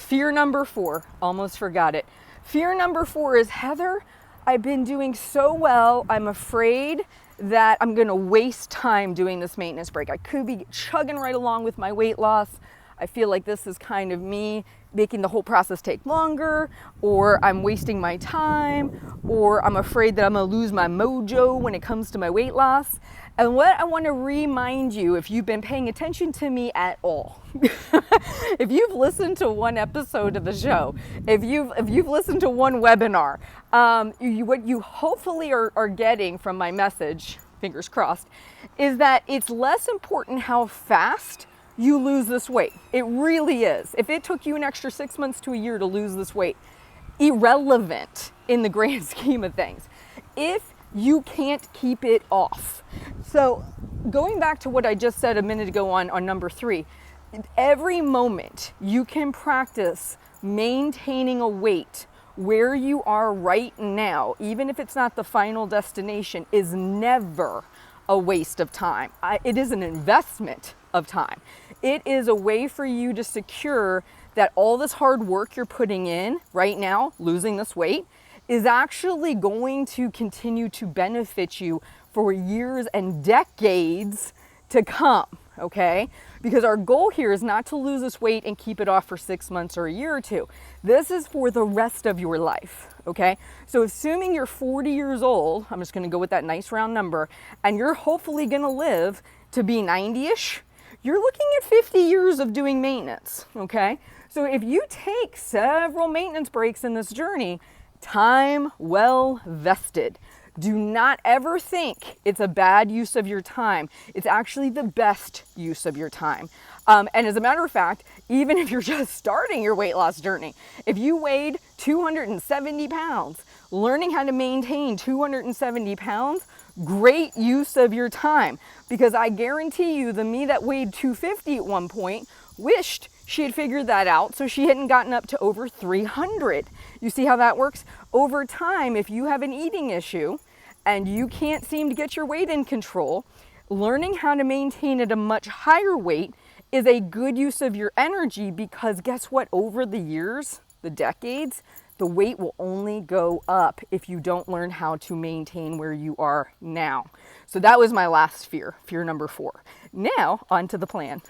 Fear number 4, almost forgot it. Fear number 4 is, Heather, I've been doing so well, I'm afraid that I'm gonna waste time doing this maintenance break. I could be chugging right along with my weight loss. I feel like this is kind of me making the whole process take longer, or I'm wasting my time, or I'm afraid that I'm gonna lose my mojo when it comes to my weight loss. And what I want to remind you, if you've been paying attention to me at all, if you've listened to one episode of the show, if you've listened to one webinar, what you hopefully are getting from my message, fingers crossed, is that it's less important how fast you lose this weight. It really is. If it took you an extra 6 months to a year to lose this weight, irrelevant in the grand scheme of things. If you can't keep it off. So going back to what I just said a minute ago on number 3, every moment you can practice maintaining a weight where you are right now, even if it's not the final destination, is never a waste of time. It is an investment of time. It is a way for you to secure that all this hard work you're putting in right now, losing this weight, is actually going to continue to benefit you for years and decades to come, okay? Because our goal here is not to lose this weight and keep it off for 6 months or a year or two. This is for the rest of your life, okay? So assuming you're 40 years old, I'm just gonna go with that nice round number, and you're hopefully gonna live to be 90-ish, you're looking at 50 years of doing maintenance, okay? So if you take several maintenance breaks in this journey, time well vested. Do not ever think it's a bad use of your time. It's actually the best use of your time. And as a matter of fact, even if you're just starting your weight loss journey, if you weighed 270 pounds, learning how to maintain 270 pounds, great use of your time. Because I guarantee you, the me that weighed 250 at one point wished she had figured that out so she hadn't gotten up to over 300. You see how that works? Over time, if you have an eating issue and you can't seem to get your weight in control, learning how to maintain at a much higher weight is a good use of your energy, because guess what? Over the years, the decades, the weight will only go up if you don't learn how to maintain where you are now. So that was my last fear, fear number 4. Now, on to the plan.